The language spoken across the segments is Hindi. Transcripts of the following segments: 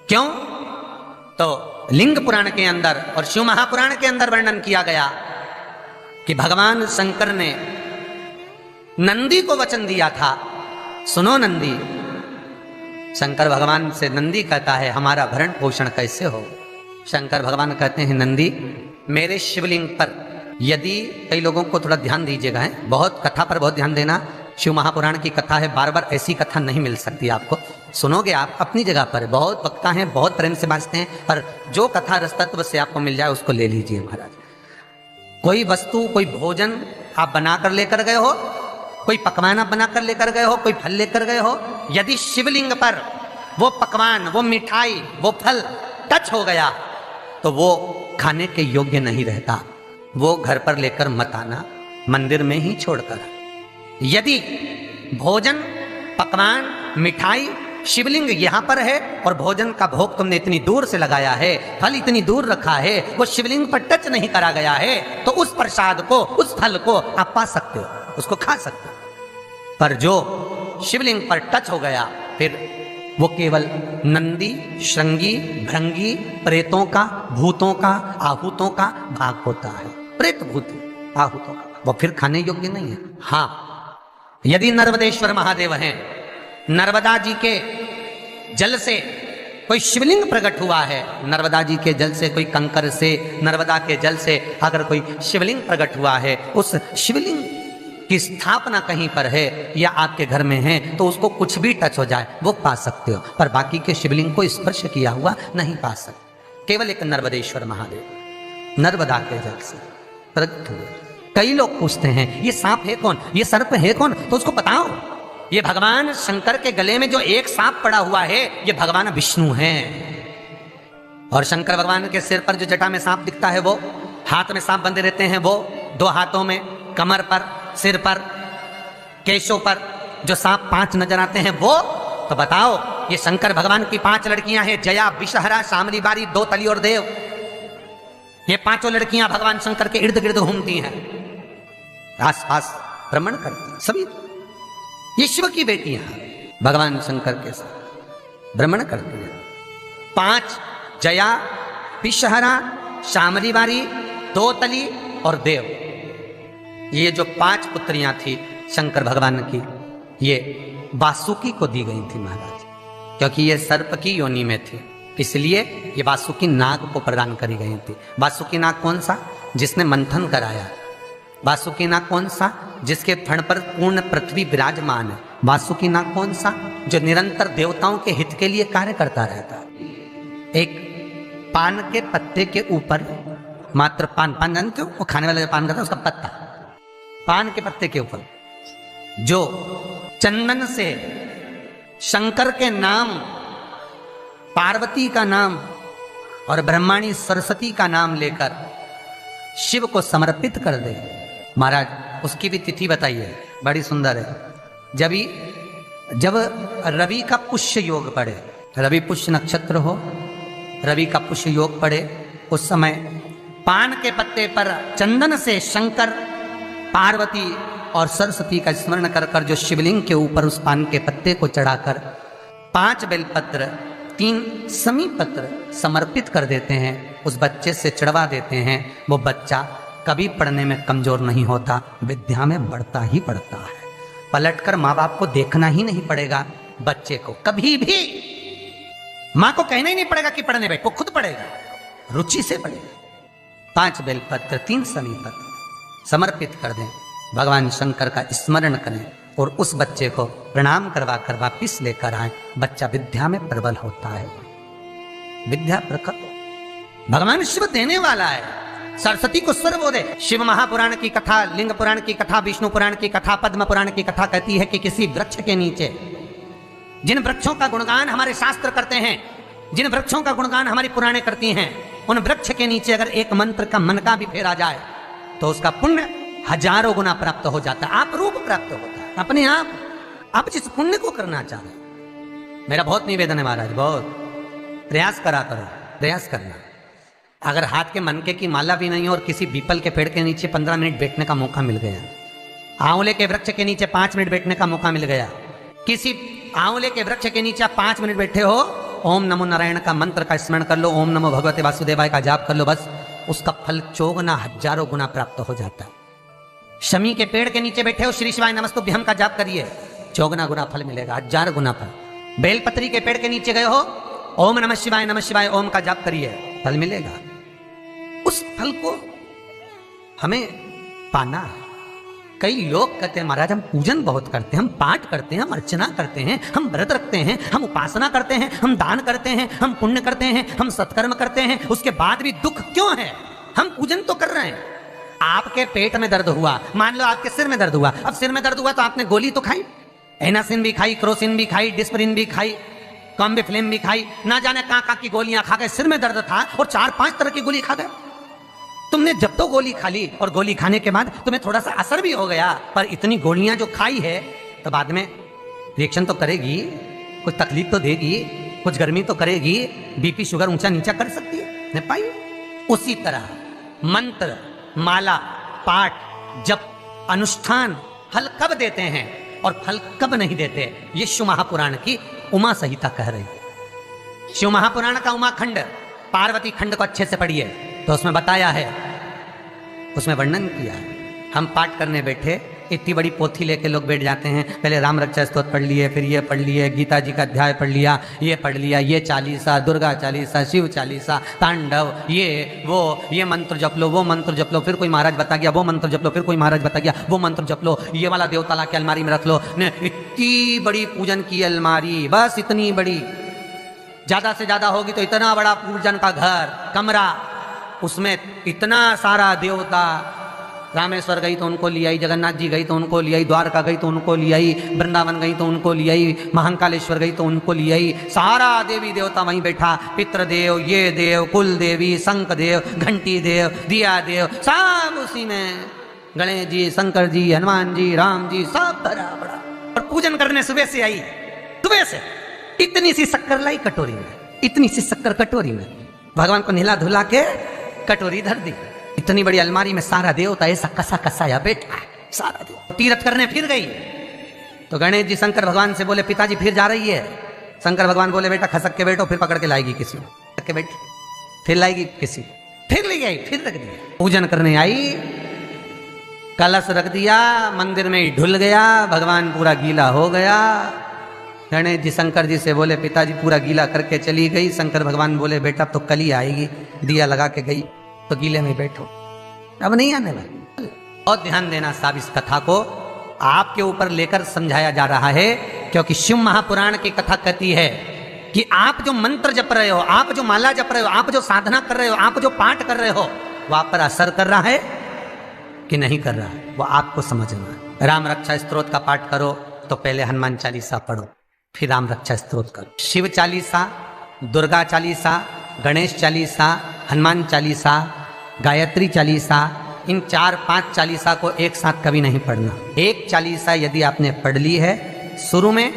क्यों? तो लिंग पुराण के अंदर और शिव महापुराण के अंदर वर्णन किया गया कि भगवान शंकर ने नंदी को वचन दिया था, सुनो नंदी। शंकर भगवान से नंदी कहता है हमारा भरण पोषण कैसे हो? शंकर भगवान कहते हैं नंदी मेरे शिवलिंग पर यदि, कई लोगों को थोड़ा ध्यान दीजिएगा, है बहुत कथा पर बहुत ध्यान देना, शिव महापुराण की कथा है, बार बार ऐसी कथा नहीं मिल सकती आपको। सुनोगे आप अपनी जगह पर, बहुत वक्ता हैं, बहुत प्रेम से बांचते हैं, पर जो कथा रस तत्व से आपको मिल जाए उसको ले लीजिए महाराज। कोई वस्तु, कोई भोजन आप बनाकर लेकर गए हो, कोई पकवान आप बनाकर लेकर गए हो, कोई फल लेकर गए हो, यदि शिवलिंग पर वो पकवान, वो मिठाई, वो फल टच हो गया तो वो खाने के योग्य नहीं रहता, वो घर पर लेकर मत आना, मंदिर में ही छोड़कर। यदि भोजन, पकवान, मिठाई, शिवलिंग यहां पर है और भोजन का भोग तुमने इतनी दूर से लगाया है, फल इतनी दूर रखा है, वो शिवलिंग पर टच नहीं करा गया है, तो उस प्रसाद को, उस फल को आप पा सकते हो, उसको खा सकते हो। पर जो शिवलिंग पर टच हो गया फिर वो केवल नंदी, श्रृंगी, भृंगी, प्रेतों का, भूतों का, आहूतों का भाग होता है। प्रेत, भूत, आहूतों का, वो फिर खाने योग्य नहीं है। हाँ, यदि नर्मदेश्वर महादेव हैं, नर्मदा जी के जल से कोई शिवलिंग प्रकट हुआ है, नर्मदा जी के जल से, कोई कंकर से, नर्मदा के जल से अगर कोई शिवलिंग प्रकट हुआ है, उस शिवलिंग की स्थापना कहीं पर है या आपके घर में है, तो उसको कुछ भी टच हो जाए वो पा सकते हो, पर बाकी के शिवलिंग को स्पर्श किया हुआ नहीं पा सकते। केवल एक नर्मदेश्वर महादेव नर्मदा के जल से प्रकट हुए। कई लोग पूछते हैं ये सांप है कौन, ये सर्प है कौन, तो उसको बताओ ये भगवान शंकर के गले में जो एक सांप पड़ा हुआ है ये भगवान विष्णु हैं। और शंकर भगवान के सिर पर जो जटा में सांप दिखता है, वो हाथ में सांप बंधे रहते हैं, वो दो हाथों में, कमर पर, सिर पर, केशों पर जो सांप 5 नजर आते हैं वो, तो बताओ ये शंकर भगवान की 5 लड़कियां हैं, जया, विषहरा, शामली बारी, दो तली और देव। ये 5 लड़कियां भगवान शंकर के इर्द गिर्द घूमती हैं, आस पास भ्रमण करती हैं, सभी ये शिव की बेटियां भगवान शंकर के साथ भ्रमण करती हैं। 5 जया, विषहरा, शामली बारी, दो तली और देव, ये जो 5 पुत्रियां थी शंकर भगवान की, ये वासुकी को दी गई थी महाराज, क्योंकि ये सर्प की योनि में थी, इसलिए ये वासुकी नाग को प्रदान करी गई थी। वासुकी नाग कौन सा? जिसने मंथन कराया। वासुकी नाग कौन सा? जिसके फण पर पूर्ण पृथ्वी विराजमान है। वासुकी नाग कौन सा? जो निरंतर देवताओं के हित के लिए कार्य करता रहता है। एक पान के पत्ते के ऊपर, मात्र पान जानते हो, वो खाने वाला जो पान करता है उसका पत्ता, पान के पत्ते के ऊपर जो चंदन से शंकर के नाम, पार्वती का नाम और ब्रह्माणी सरस्वती का नाम लेकर शिव को समर्पित कर दे महाराज, उसकी भी तिथि बताइए, बड़ी सुंदर है। जब रवि का पुष्य योग पड़े, रवि पुष्य नक्षत्र हो, रवि का पुष्य योग पड़े, उस समय पान के पत्ते पर चंदन से शंकर, पार्वती और सरस्वती का स्मरण कर कर जो शिवलिंग के ऊपर उस पान के पत्ते को चढ़ाकर 5 बेलपत्र, 3 समी पत्र समर्पित कर देते हैं, उस बच्चे से चढ़वा देते हैं, वो बच्चा कभी पढ़ने में कमजोर नहीं होता, विद्या में बढ़ता ही बढ़ता है। पलटकर माँ बाप को देखना ही नहीं पड़ेगा, बच्चे को कभी भी माँ को कहना ही नहीं पड़ेगा कि पढ़ने बैठ, वो खुद पढ़ेगा, रुचि से पढ़ेगा। 5 बेलपत्र, 3 समी पत्र समर्पित कर दें, भगवान शंकर का स्मरण करें और उस बच्चे को प्रणाम करवा कर वापिस लेकर आए, बच्चा विद्या में प्रबल होता है, विद्या प्रकट। भगवान शिव देने वाला है, सरस्वती को स्वर वो दे। शिव महापुराण की कथा, लिंग पुराण की कथा, विष्णु पुराण की कथा, पद्म पुराण की कथा कहती है कि किसी वृक्ष के नीचे, जिन वृक्षों का गुणगान हमारे शास्त्र करते हैं, जिन वृक्षों का गुणगान हमारी पुराणे करती हैं, उन वृक्ष के नीचे अगर एक मंत्र का मनका भी फेरा जाए तो उसका पुण्य 1000 गुना प्राप्त हो जाता है, आप रूप प्राप्त होता है अपने आप जिस पुण्य को करना चाहते। मेरा बहुत निवेदन है महाराज, बहुत प्रयास करा करो, प्रयास करना। अगर हाथ के मनके की माला भी नहीं हो और किसी पीपल के पेड़ के नीचे 15 मिनट बैठने का मौका मिल गया, आंवले के वृक्ष के नीचे 5 मिनट बैठने का मौका मिल गया, किसी आंवले के वृक्ष के नीचे 5 मिनट बैठे हो ओम नमो नारायण का मंत्र का स्मरण कर लो, ओम नमो भगवते वासुदेवाय का जाप कर लो, बस उसका फल 4 गुना 1000 गुना प्राप्त हो जाता है। शमी के पेड़ के नीचे बैठे हो, श्री शिवाय नमस्तुभ्यम का जाप करिए, 4 गुना फल मिलेगा, 1000 गुना फल। बेलपत्री के पेड़ के नीचे गए हो, ओम नमः शिवाय ओम का जाप करिए, फल मिलेगा। उस फल को हमें पाना है। कई लोग कहते हैं महाराज हम पूजन बहुत करते हैं, हम पाठ करते हैं, हम अर्चना करते हैं, हम व्रत रखते हैं, हम उपासना करते हैं, हम दान करते हैं, हम पुण्य करते हैं, हम सत्कर्म करते हैं, उसके बाद भी दुख क्यों है? हम पूजन तो कर रहे हैं। आपके पेट में दर्द हुआ, मान लो आपके सिर में दर्द हुआ, अब सिर में दर्द हुआ तो आपने गोली तो खाई, एनासिन भी खाई, क्रोसिन भी खाई, डिस्परिन भी खाई, कॉम्बिफ्लेम भी खाई, ना जाने कहां की गोलियां खा गए, सिर में दर्द था और 4-5 तरह की गोली खा गए। तुमने जब तो गोली खा ली और गोली खाने के बाद तुम्हें थोड़ा सा असर भी हो गया, पर इतनी गोलियां जो खाई है तो बाद में रिएक्शन तो करेगी, कुछ तकलीफ तो देगी, कुछ गर्मी तो करेगी, बीपी शुगर ऊंचा नीचा कर सकती है, नहीं पाई। उसी तरह मंत्र, माला, पाठ, जप, अनुष्ठान फल कब देते हैं और फल कब नहीं देते, ये शिव महापुराण की उमा संहिता कह रही है। शिव महापुराण का उमा खंड, पार्वती खंड को अच्छे से पढ़िए तो उसमें बताया है, उसमें वर्णन किया है। हम पाठ करने बैठे, इतनी बड़ी पोथी लेके लोग बैठ जाते हैं, पहले राम रक्षा स्तोत्र पढ़ लिए, फिर ये पढ़ लिए, गीता जी का अध्याय पढ़ लिया, ये पढ़ लिया, ये चालीसा, दुर्गा चालीसा, शिव चालीसा, तांडव, ये मंत्र जप लो, वो मंत्र जप लो, फिर कोई महाराज बता गया, वो मंत्र जप लो, फिर कोई महाराज बता गया, वो मंत्र जप लो, ये वाला देवता ला के अलमारी में रख लो। इतनी बड़ी पूजन की अलमारी, बस इतनी बड़ी, ज्यादा से ज्यादा होगी तो इतना बड़ा पूजन का घर, कमरा, उसमें इतना सारा देवता। रामेश्वर गई तो उनको ले आई, जगन्नाथ जी गई तो उनको ले आई, द्वारका गई तो उनको ले आई, वृंदावन गई तो उनको ले आई, महाकालेश्वर गई तो उनको ले आई, सारा देवी देवता वहीं बैठा, पितृदेव, ये देव, कुल देवी, शंख देव, घंटी देव, दिया देव, सब उसी में, गणेश जी, शंकर जी, हनुमान जी, राम जी, सब भरा बड़ा। और पूजन करने सुबह से आई, सुबह से इतनी सी शक्कर लाई कटोरी में, इतनी सी शक्कर कटोरी में, भगवान को नहला धुला के कटोरी धर दी, इतनी बड़ी अलमारी में सारा देवता ऐसा कसा कसाया बैठा है, सारा देव। तीर्थ करने फिर गई तो गणेश जी शंकर भगवान से बोले पिताजी फिर जा रही है। शंकर भगवान बोले बेटा खसक के बैठो, फिर पकड़ के लाएगी किसी के, बैठ फिर लाएगी किसी, फिर ले आई, फिर रख दिया। पूजन करने आई, कलश रख दिया, मंदिर में ढुल गया, भगवान पूरा गीला हो गया। गणेश जी शंकर जी से बोले पिताजी पूरा गीला करके चली गई। शंकर भगवान बोले बेटा तो कल ही आएगी, दिया लगा के गई तो गीले में बैठो, अब नहीं आने वाली। और ध्यान देना साहब, इस कथा को आपके ऊपर लेकर समझाया जा रहा है, क्योंकि शिव महापुराण की कथा कहती है कि आप जो मंत्र जप रहे हो, आप जो माला जप रहे हो, आप जो साधना कर रहे हो, आप जो पाठ कर रहे हो, वो आप पर असर कर रहा है कि नहीं कर रहा है, वो आपको समझना है। राम रक्षा स्तोत्र का पाठ करो तो पहले हनुमान चालीसा पढ़ो, फिर राम रक्षा स्तोत्र करो। शिव चालीसा, दुर्गा चालीसा, गणेश चालीसा, हनुमान चालीसा, गायत्री चालीसा, इन 4-5 चालीसा को एक साथ कभी नहीं पढ़ना। एक चालीसा यदि आपने पढ़ ली है शुरू में,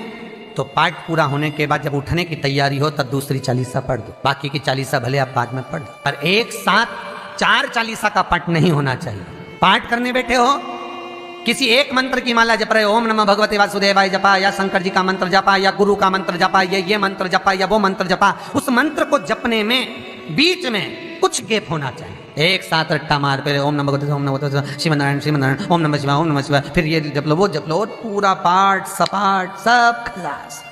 तो पाठ पूरा होने के बाद जब उठने की तैयारी हो तब दूसरी चालीसा पढ़ दो, बाकी की चालीसा भले आप बाद में पढ़ दो। पर एक साथ 4 चालीसा का पाठ नहीं होना चाहिए। पाठ करने बैठे हो, किसी एक मंत्र की माला जप रहे हो, ओम नमः भगवते वासुदेवाय जपा, या शंकर जी का मंत्र जपा, या गुरु का मंत्र जपा, या ये मंत्र जपा, या वो मंत्र जपा, उस मंत्र को जपने में बीच में कुछ गैप होना चाहिए। एक साथ रट्टा मार पे ओम नमः भगवते, ओम नमः भगवते, श्रीमनारायण, ओम नमः शिवाय, ओम नमः शिवाय, फिर ये जप लो, वो जप लो, और पूरा पाठ सपाट सब खलास।